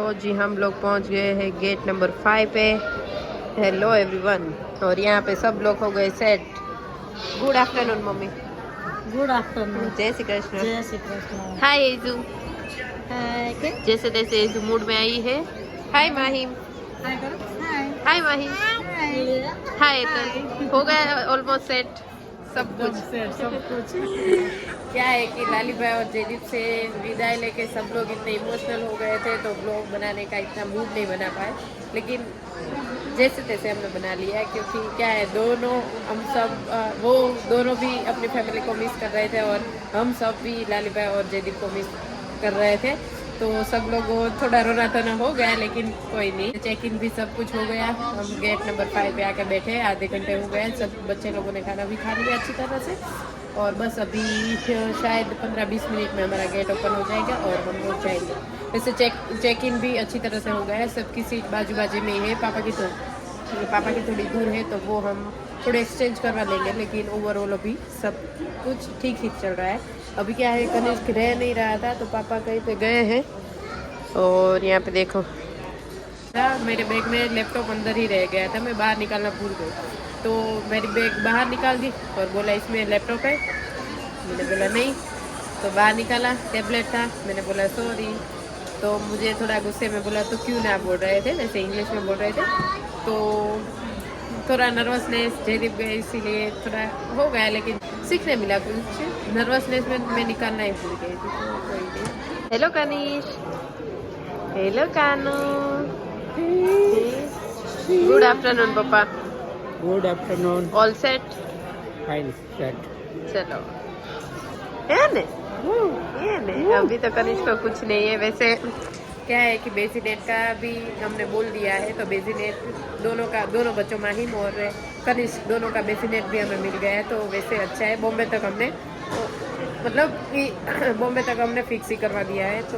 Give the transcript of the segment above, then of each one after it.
तो जी हम लोग पहुंच गए हैं गेट नंबर 5 पे। Hello everyone. और यहाँ पे सब लोग हो गए set. Good afternoon mummy. Good afternoon. जय श्री कृष्ण। जय श्री कृष्ण। हाय एजू। हाय जैसे तैसे एजू मूड में आई है। हाय माहिम। हाय करो। हाय हाय माहिम। हाय हाय तो हो गया ऑलमोस्ट सेट सब कुछ। सब कुछ। क्या है कि लाली भाई और जयदीप से विदाई लेके सब लोग इतने इमोशनल हो गए थे तो ब्लॉग बनाने का इतना मूड नहीं बना पाए, लेकिन जैसे तैसे हमने बना लिया क्योंकि क्या है दोनों हम सब वो दोनों भी अपनी फैमिली को मिस कर रहे थे और हम सब भी लाली भाई और जयदीप को मिस कर रहे थे। तो सब लोग थोड़ा रोना धोना हो गया, लेकिन कोई नहीं। चेक इन भी सब कुछ हो गया। हम गेट नंबर 5 पे आके बैठे, आधे घंटे हो गए। सब बच्चे लोगों ने खाना भी खा लिया अच्छी तरह से और बस अभी शायद 15-20 मिनट में हमारा गेट ओपन हो जाएगा और हम लोग जाएंगे। वैसे चेक इन भी अच्छी तरह से हो गया है। सबकी सीट बाजू बाजू में ही है। पापा की थोड़ी दूर है तो वो हम थोड़े एक्सचेंज करवा लेंगे, लेकिन ओवरऑल अभी सब कुछ ठीक ही चल रहा है। अभी क्या है कनिष्क रह नहीं रहा था तो पापा कहीं पे गए हैं। और यहाँ पे देखो मेरे बैग में लैपटॉप अंदर ही रह गया था, मैं बाहर निकालना भूल गई तो मेरी बैग बाहर निकाल दी और बोला इसमें लैपटॉप है। मैंने बोला नहीं, तो बाहर निकाला टैबलेट था। मैंने बोला सॉरी, तो मुझे थोड़ा गुस्से में बोला तो क्यों ना बोल रहे थे, वैसे इंग्लिश में बोल रहे थे तो थोड़ा नर्वसनेस जयदीप गए इसीलिए थोड़ा हो गया, लेकिन सीखने मिला कुछ। नर्वसनेस में मैं निकालना ही भूल गई थी तो कोई नहीं। हेलो कनिश। हेलो कानू। गुड आफ्टरनून पापा। Good afternoon. All set. Fine set. चलो ये ने अभी तो कनिष्क को कुछ नहीं है। वैसे क्या है कि बेसिनेट का भी हमने बोल दिया है तो बेसिनेट दोनों बच्चों माहिम और कनिष्क दोनों का बेसिनेट भी हमें मिल गया है तो वैसे अच्छा है। बॉम्बे तक हमने मतलब कि बॉम्बे तक हमने फिक्स ही करवा दिया है तो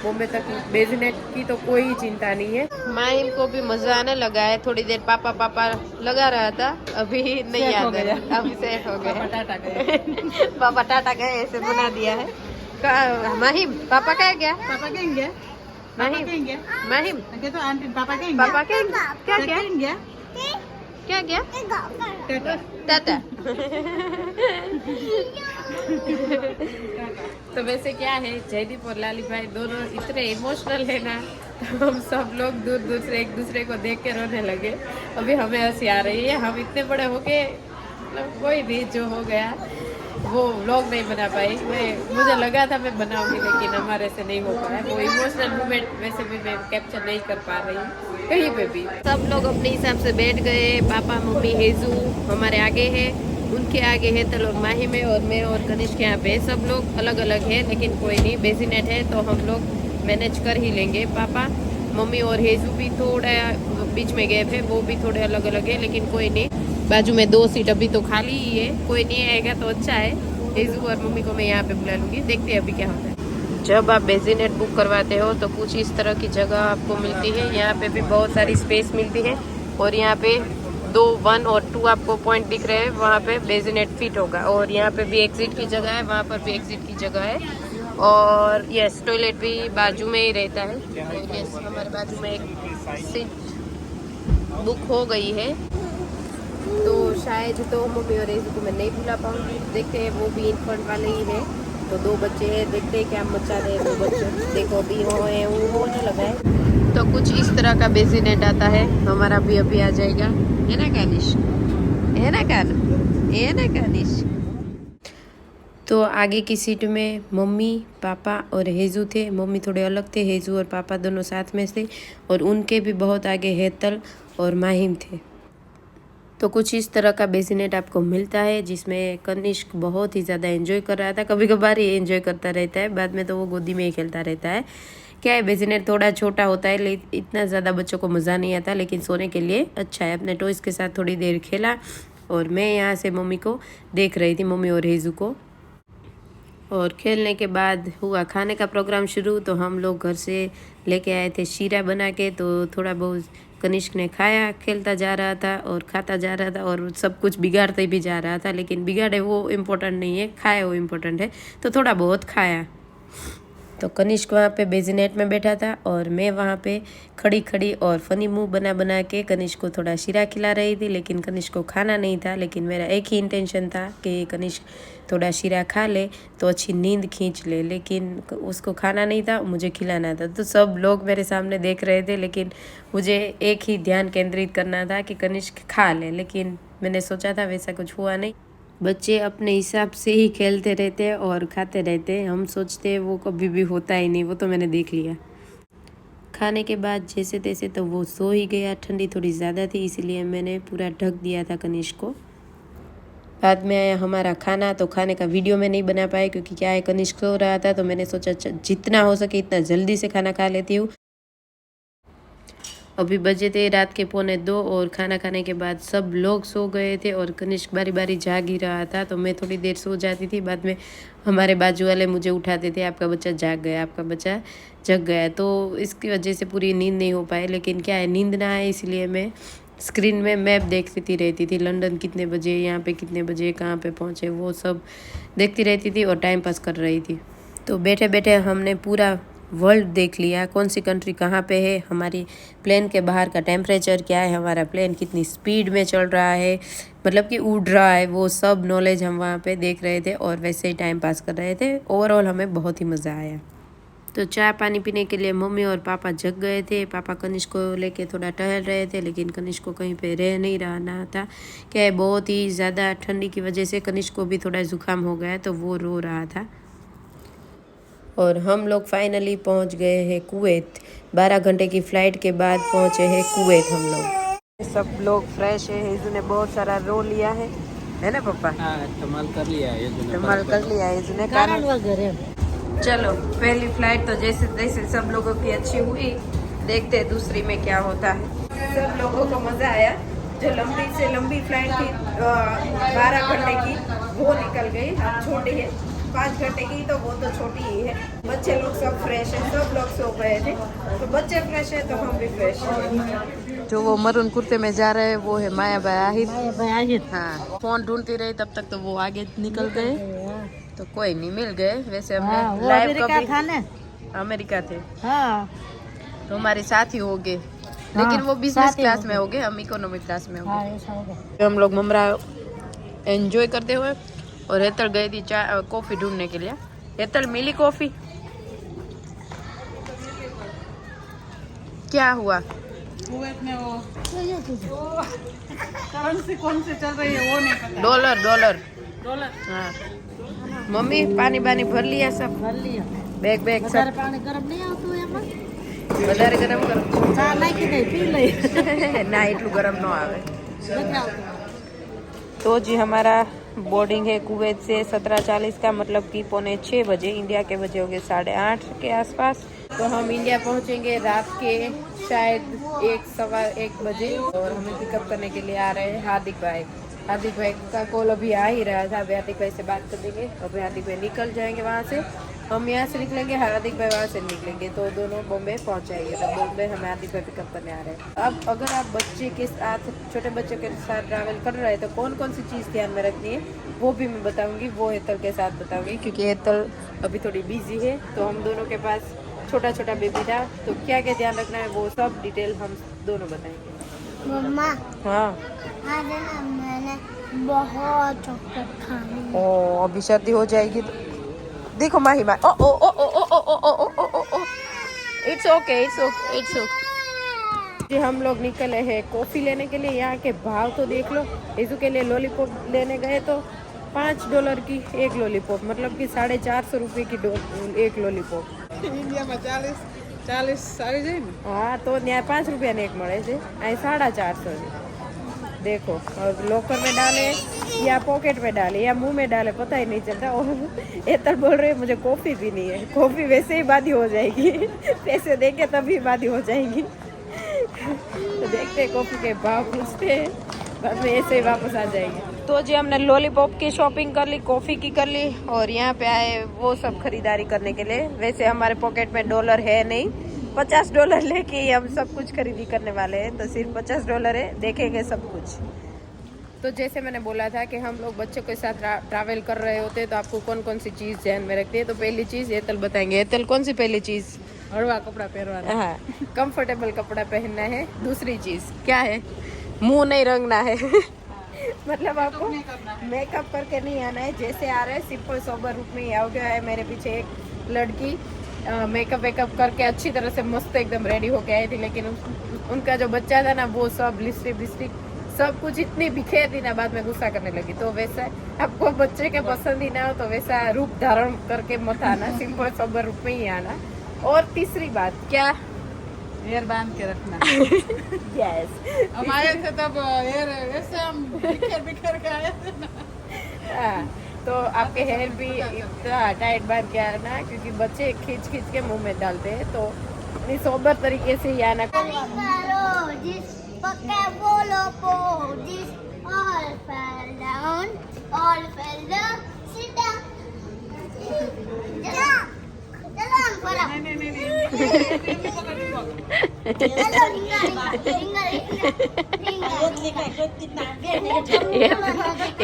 बॉम्बे तक बेसिनेट की तो कोई चिंता नहीं है। माहिम को भी मजा आने लगा है। थोड़ी देर पापा पापा लगा रहा था, अभी नहीं याद है, अभी सेट हो गया। पापा टाटा गए ऐसे बना दिया है। माहिम पापा कहाँ गया? पापा कहेंगे माहिम तो आंटी पापा कहेंगे पापा क्या क्या टाटा। तो वैसे क्या है जयदीप और लाली भाई दोनों इतने इमोशनल है ना तो हम सब लोग दूर दूर से एक दूसरे को देख के रोने लगे। अभी हमें हंसी आ रही है। हम इतने बड़े हो गए, मतलब कोई भी जो हो गया वो व्लॉग नहीं बना पाई। मुझे लगा था मैं बनाऊंगी लेकिन हमारे से नहीं हो पाया। वो इमोशनल मोमेंट वैसे भी मैं कैप्चर नहीं कर पा रही हूँ कहीं पे भी। सब लोग अपने हिसाब से बैठ गए। पापा मम्मी हेजू हमारे आगे है, उनके आगे है तल और माही में, और मैं और कनिष्क यहाँ पे। सब लोग अलग अलग है लेकिन कोई नहीं, बेसिनेट है तो हम लोग मैनेज कर ही लेंगे। पापा मम्मी और हेजू भी थोड़ा बीच में गए थे, वो भी थोड़े अलग अलग है लेकिन कोई नहीं। बाजू में 2 सीट अभी तो खाली ही है, कोई नहीं आएगा तो अच्छा है। हेजू और मम्मी को मैं यहाँ पे बुला लूँगी, देखते हैं अभी क्या होता है। जब आप बेसिनेट बुक करवाते हो तो कुछ इस तरह की जगह आपको मिलती है। यहाँ पे भी बहुत सारी स्पेस मिलती है और यहाँ पे 2, 1 और 2 आपको पॉइंट दिख रहे हैं, वहाँ पे बेसिनेट फिट होगा। और यहाँ पे भी एग्जिट की जगह है, वहाँ पर भी एग्जिट की जगह है। और यस टॉयलेट भी बाजू में ही रहता है। और यस हमारे बाजू में एक सीट बुक हो गई है तो शायद तो मम्मी और रेजू को मैं नहीं भुला पाऊंगी। देखते हैं, वो भी इनफ्रंट वाले ही है तो 2 बच्चे हैं, देखते हैं क्या मचा रहे 2 बच्चे। देखो अभी वो होने लगा है तो कुछ इस तरह का बेसिनेट आता है। हमारा भी अभी आ जाएगा, है ना कानिश? है ना कानिश? तो आगे की सीट में मम्मी पापा और हेजू थे। मम्मी थोड़े अलग थे, हेजू और पापा दोनों साथ में थे और उनके भी बहुत आगे हेतल और माहिम थे। तो कुछ इस तरह का बेसिनेट आपको मिलता है जिसमें कनिष्क बहुत ही ज़्यादा एंजॉय कर रहा था। कभी कभार ही एंजॉय करता रहता है, बाद में तो वो गोदी में ही खेलता रहता है। क्या है बेसिनेट थोड़ा छोटा होता है, लेकिन इतना ज़्यादा बच्चों को मज़ा नहीं आता, लेकिन सोने के लिए अच्छा है। अपने टॉयज़ के साथ थोड़ी देर खेला और मैं यहाँ से मम्मी को देख रही थी, मम्मी और हेजू को। और खेलने के बाद हुआ खाने का प्रोग्राम शुरू। तो हम लोग घर से लेके आए थे शीरा बना के, तो थोड़ा बहुत कनिष्क ने खाया, खेलता जा रहा था और खाता जा रहा था और सब कुछ बिगाड़ते भी जा रहा था। लेकिन बिगाड़े वो इम्पोर्टेंट नहीं है, खाए वो इम्पोर्टेंट है। तो थोड़ा बहुत खाया। तो कनिष्क वहाँ पे बेजिनेट में बैठा था और मैं वहाँ पे खड़ी खड़ी और फ़नी मुंह बना बना के कनिष्क को थोड़ा शीरा खिला रही थी। लेकिन कनिष्क को खाना नहीं था, लेकिन मेरा एक ही इंटेंशन था कि कनिष्क थोड़ा शीरा खा ले तो अच्छी नींद खींच ले, लेकिन उसको खाना नहीं था, मुझे खिलाना था। तो सब लोग मेरे सामने देख रहे थे, लेकिन मुझे एक ही ध्यान केंद्रित करना था कि कनिष्क खा ले। लेकिन मैंने सोचा था वैसा कुछ हुआ नहीं। बच्चे अपने हिसाब से ही खेलते रहते और खाते रहते, हम सोचते वो कभी भी होता ही नहीं। वो तो मैंने देख लिया। खाने के बाद जैसे तैसे तो वो सो ही गया। ठंडी थोड़ी ज़्यादा थी, इसलिए मैंने पूरा ढक दिया था कनिष्क को। बाद में आया हमारा खाना, तो खाने का वीडियो में नहीं बना पाया क्योंकि क्या है कनिष्क सो रहा था, तो मैंने सोचा जितना हो सके इतना जल्दी से खाना खा लेती हूँ। अभी बजे थे रात के 1:45 और खाना खाने के बाद सब लोग सो गए थे और कनिष्क बारी बारी जाग ही रहा था। तो मैं थोड़ी देर सो जाती थी, बाद में हमारे बाजू वाले मुझे उठाते थे, आपका बच्चा जाग गया, आपका बच्चा जग गया। तो इसकी वजह से पूरी नींद नहीं हो पाई। लेकिन क्या है, नींद ना आए इसलिए मैं स्क्रीन में मैप देखती रहती थी। लंदन कितने बजे, यहाँ पे कितने बजे, कहाँ पे पहुँचे, वो सब देखती रहती थी और टाइम पास कर रही थी। तो बैठे बैठे हमने पूरा वर्ल्ड देख लिया, कौन सी कंट्री कहाँ पे है, हमारी प्लेन के बाहर का टेम्परेचर क्या है, हमारा प्लेन कितनी स्पीड में चल रहा है, मतलब कि उड़ रहा है, वो सब नॉलेज हम वहाँ पे देख रहे थे और वैसे ही टाइम पास कर रहे थे। ओवरऑल हमें बहुत ही मज़ा आया। तो चाय पानी पीने के लिए मम्मी और पापा जग गए थे। पापा कनिष्क को लेके थोड़ा टहल रहे थे, लेकिन कनिष्क को कहीं पे रह नहीं रहा था। क्या है, बहुत ही ज़्यादा ठंडी की वजह से कनिष्क को भी थोड़ा ज़ुकाम हो गया, तो वो रो रहा था। और हम लोग फाइनली पहुंच गए हैं कुवैत। 12 घंटे की फ़्लाइट के बाद पहुंचे हैं कुवैत हम लोग। सब लोग फ्रेश है। हिजू ने बहुत सारा रो लिया है ना पापा? हाँ, इस्तेमाल कर लिया है इस्तेमाल कर लिया है हिजू ने। चलो, पहली फ्लाइट तो जैसे तैसे सब लोगों की अच्छी हुई, देखते हैं दूसरी में क्या होता है। सब लोगों को मज़ा आया। जो लंबी से लंबी फ्लाइट थी 12 घंटे की, वो निकल गई। छोटी है 5 घंटे की, तो वो तो छोटी ही है। बच्चे लोग सब फ्रेश हैं, सब लोग सो गए थे, तो बच्चे फ्रेश हैं तो हम भी फ्रेश हैं। जो वो मरून कुर्ते में जा रहे हैं वो है माया भाई आहिर। हाँ, फोन ढूंढती रही तब तक तो वो आगे निकल गए, तो कोई नहीं, मिल गए। वैसे हमने लाइव कभी था ना, अमेरिका थे, हाँ, तो हमारे साथ ही हो गए। लेकिन वो बिजनेस क्लास में हो गए, हम इकोनॉमिक क्लास में हो गए। हम लोग ममरा एंजॉय करते हुए और हेतल गई थी चाय कॉफ़ी ढूंढने के लिए। हेतल मिली कॉफ़ी? क्या हुआ? कुवैत में वो करेंसी कौन से चल रही है वो नहीं पता। डॉलर। हाँ, मम्मी पानी भर लिया? सब भर लिया, बैग सब। पानी गरम नहीं આવતું એમાં? વધારે ગરમ કરો, ચા નાખી દે પી લઈ। ना એટલું ગરમ ન આવે। तो जी हमारा बोर्डिंग है कुवैत से 17:40 का, मतलब कि 5:45 बजे। इंडिया के बजे हो गए 8:30 के आसपास। तो हम इंडिया पहुंचेंगे रात के शायद 1-1:15 बजे, और हमें पिकअप करने के लिए आ रहे हैं हार्दिक भाई का कॉल अभी आ ही रहा था। हार्दिक भाई से बात कर देंगे, अभी हार्दिक भाई निकल जाएंगे वहाँ से, हम यहाँ से निकलेंगे, हार्दिक भाई वहाँ से निकलेंगे, तो दोनों बॉम्बे पहुँच जाएंगे। तो बॉम्बे हमें हार्दिक भाई पिकअप करने आ रहे हैं। अब अगर आप बच्चे के साथ, छोटे बच्चों के साथ ट्रैवल कर रहे हैं तो कौन कौन सी चीज़ ध्यान में रखनी है वो भी मैं बताऊँगी, वो हेतल के साथ बताऊँगी, क्योंकि हेतल अभी थोड़ी बिजी है। तो हम दोनों के पास छोटा बेबी था, तो क्या क्या ध्यान रखना है वो सब डिटेल हम दोनों बताएंगे। मम्मा, हाँ, आज ना मैंने बहुत चॉकलेट खानी है। ओ अभी सर्दी हो जाएगी तो देखो माही ओ ओ ओ ओ ओ ओ ओ ओ ओ ओ ओ इट्स ओके। हम लोग निकले हैं कॉफ़ी लेने के लिए। यहाँ के भाव तो देख लो। इजू के लिए लॉलीपॉप लेने गए तो $5 की एक लॉलीपॉप, मतलब कि 450 रुपये की एक लॉलीपॉप। इंडिया में 40 આવી જાય ને। हाँ, तो यहाँ 5 रुपया ने एक મળે છે, અહીં 450 देखो। और लॉकर में डाले या पॉकेट में डाले या मुंह में डाले, पता ही नहीं चलता। और हेतल बोल रहे मुझे कॉफ़ी पीनी है। कॉफ़ी वैसे ही बादी हो जाएगी, पैसे देंगे तभी बादी हो जाएगी। तो देखते हैं, कॉफ़ी के भाव पूछते हैं, बाद में ऐसे ही वापस आ जाएंगे। तो जी हमने लॉलीपॉप की शॉपिंग कर ली, कॉफ़ी की कर ली, और यहाँ पे आए वो सब खरीदारी करने के लिए। वैसे हमारे पॉकेट में डॉलर है नहीं, $50 लेके हम सब कुछ खरीदी करने वाले हैं, तो सिर्फ $50 है, देखेंगे सब कुछ। तो जैसे मैंने बोला था कि हम लोग बच्चों के साथ ट्रैवल कर रहे होते हैं तो आपको कौन कौन सी चीज़ ध्यान में रखती है। तो पहली चीज़ एतल बताएंगे। एतल कौन सी पहली चीज़? हड़वा कपड़ा पहनवाना। हाँ, कंफर्टेबल कपड़ा पहनना है। दूसरी चीज़ क्या है? मुंह नहीं रंगना है मतलब आपको मेकअप करके नहीं आना है, जैसे आ रहे हैं सिंपल सोबर रूप में ही आओगे। है मेरे पीछे एक लड़की मेकअप वेकअप करके अच्छी तरह से मस्त एकदम रेडी होके आई थी, लेकिन उनका जो बच्चा था ना वो सब लिपस्टिक सब कुछ इतनी बिखेर दी ना, बाद में गुस्सा करने लगी। तो वैसा आपको बच्चे के पसंद ही ना हो तो वैसा रूप धारण करके मत आना, सिंपल सोबर रूप में ही आना। और तीसरी बात क्या? हेयर बांध के रखना। यस, हमारे से तब हेयर ऐसे हम बिखर के आए थे ना। हाँ, तो आपके हेयर भी इतना टाइट बांध के आना, क्योंकि बच्चे खींच खींच के मुंह में डालते हैं। तो अपनी सोबर तरीके से ही आना।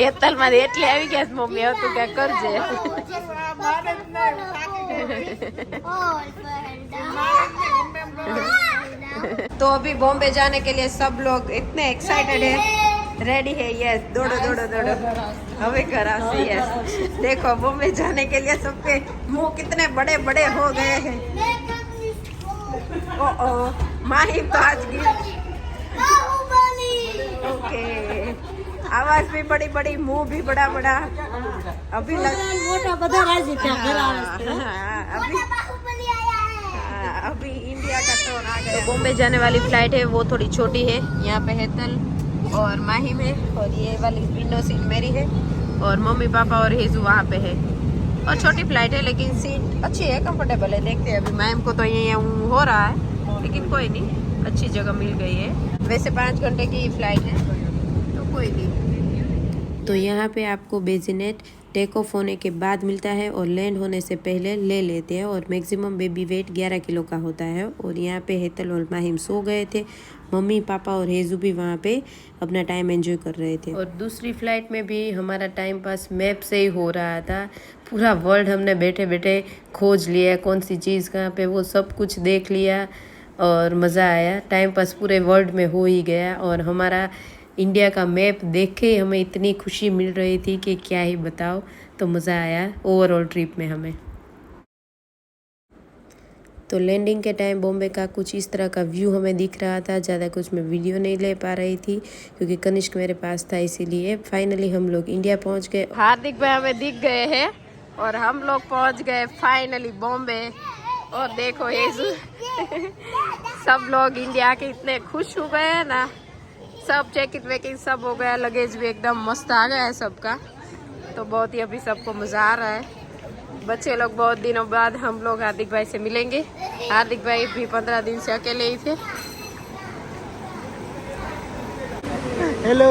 એતલ માં એટલી આવી ગયા છે મમ્મી, હવે તું ક્યાં કરજે। तो अभी बॉम्बे जाने के लिए सब लोग इतने एक्साइटेड है, रेडी है। यस, दौड़ो दौड़ो दौड़ो, हमें करा से। यस, देखो बॉम्बे जाने के लिए सबके मुंह कितने बड़े बड़े हो गए हैं। ओ माही तो आज ओके, आवाज भी बड़ी बड़ी, मुंह भी बड़ा बड़ा। अभी मोटा बधा राजी था घर अभी इंडिया का टोन आ गया। बॉम्बे जाने वाली फ्लाइट है वो थोड़ी छोटी है। यहाँ पे हेतल और माही में, और ये वाली विंडो सीट मेरी है, और मम्मी पापा और हेजू वहाँ पे है। और छोटी फ्लाइट है लेकिन सीट अच्छी है, कंफर्टेबल है। देखते हैं अभी मैम को तो ये हो रहा है, लेकिन कोई नहीं, अच्छी जगह मिल गई है। वैसे 5 घंटे की फ्लाइट है तो कोई नहीं। तो यहाँ पे आपको बेजिनेट टेक ऑफ होने के बाद मिलता है और लैंड होने से पहले ले लेते हैं। और मैक्सिमम बेबी वेट 11 किलो का होता है। और यहाँ पे हेतल और माहिम सो गए थे, मम्मी पापा और हेजू भी वहाँ पे अपना टाइम एंजॉय कर रहे थे। और दूसरी फ्लाइट में भी हमारा टाइम पास मैप से ही हो रहा था। पूरा वर्ल्ड हमने बैठे बैठे खोज लिया, कौन सी चीज़ कहाँ पे, वो सब कुछ देख लिया और मज़ा आया। टाइम पास पूरे वर्ल्ड में हो ही गया। और हमारा इंडिया का मैप देख के हमें इतनी खुशी मिल रही थी कि क्या ही बताओ। तो मज़ा आया ओवरऑल ट्रिप में हमें। तो लैंडिंग के टाइम बॉम्बे का कुछ इस तरह का व्यू हमें दिख रहा था। ज़्यादा कुछ मैं वीडियो नहीं ले पा रही थी क्योंकि कनिष्क मेरे पास था, इसीलिए। फाइनली हम लोग इंडिया पहुंच गए। हार्दिक भाई हमें दिख गए हैं और हम लोग पहुंच गए फाइनली बॉम्बे। और देखो हेजू सब लोग इंडिया के इतने खुश हो गए हैं ना। सब चेकिंग वेकिंग सब हो गया, लगेज भी एकदम मस्त आ गया है सबका। तो बहुत ही अभी सबको मज़ा आ रहा है। बच्चे लोग बहुत दिनों बाद हम लोग हार्दिक भाई से मिलेंगे। हार्दिक भाई भी 15 दिन से अकेले ही थे। हेलो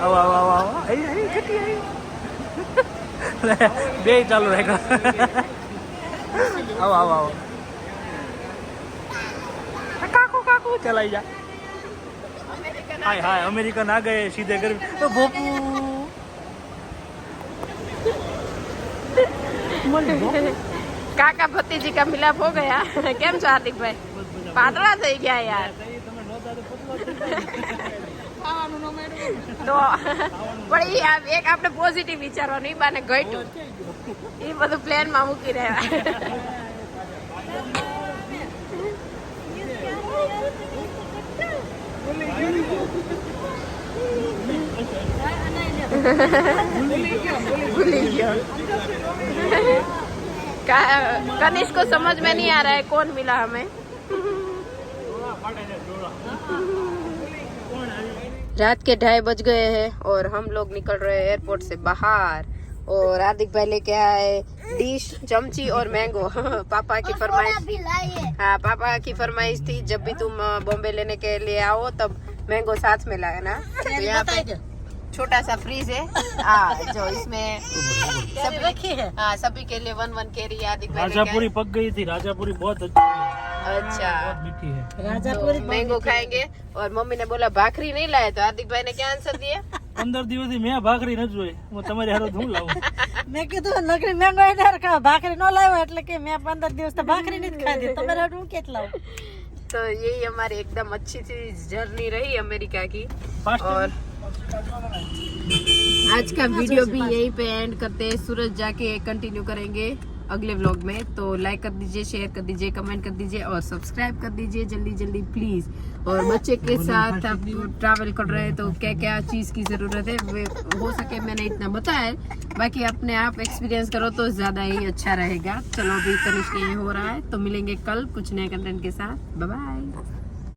आओ आओ आओ आओ, आई आई कटी आई बे चालू रहेगा। आओ आओ आओ, काकू काकू चलाई जा। हाय हाय, अमेरिकन आ गए सीधे घर। तो भोपू काका भतीजी का मिलाप हो गया। કેમ છો હાર્दिक ભાઈ? પાતળા થઈ ગયા યાર। તો પણ એક આપણે પોઝિટિવ વિચારવાનું, ઈ બાને ઘટ્યું, એ બધું પ્લેન માં મૂકી રહ્યા। भूली गया। कनिष्क को समझ में नहीं आ रहा है कौन मिला हमें। रात के 2:30 बज गए हैं और हम लोग निकल रहे हैं एयरपोर्ट से बाहर। और हार्दिक भाई लेके आए डिश, चमची और मैंगो। पापा की फरमाइश, हाँ पापा की फरमाइश थी जब भी तुम बॉम्बे लेने के लिए आओ तब मैंगो साथ में लाए ना। तो यहाँ पे छोटा सा फ्रीज है, हाँ जो इसमें सभी रखी है, हाँ सभी के लिए 1 कैरी। हार्दिक भाई राजापुरी पक गई थी, राजापुरी बहुत अच्छी। अच्छा बहुत मीठी है। राजापुरी तो मैंगो खाएंगे। और मम्मी ने बोला भाखरी नहीं लाए, तो हार्दिक भाई ने क्या आंसर दिया? 15 દિવસથી મેં ભાખરી નથી જોઈ, હું તમારી હારે હું લાવું? મેં કીધું નકરી મેંગો એને ખાવા ભાખરી ન લાવ્યો એટલે કે મેં 15 દિવસ તો ભાખરી નથી ખાધી, તમારે હું કેટ લાવું? तो यही हमारी एकदम अच्छी सी जर्नी रही अमेरिका की। Fast और आज का वीडियो भी यहीं पे एंड करते हैं। सूरज जाके कंटिन्यू करेंगे अगले व्लॉग में। तो लाइक कर दीजिए, शेयर कर दीजिए, कमेंट कर दीजिए और सब्सक्राइब कर दीजिए जल्दी जल्दी प्लीज। और बच्चे के साथ आप ट्रैवल कर रहे हैं तो क्या क्या चीज की जरूरत है, हो सके मैंने इतना बताया है, बाकी अपने आप एक्सपीरियंस करो तो ज्यादा ही अच्छा रहेगा। चलो अभी तनिष्क ये हो रहा है, तो मिलेंगे कल कुछ नए कंटेंट के साथ। Bye bye.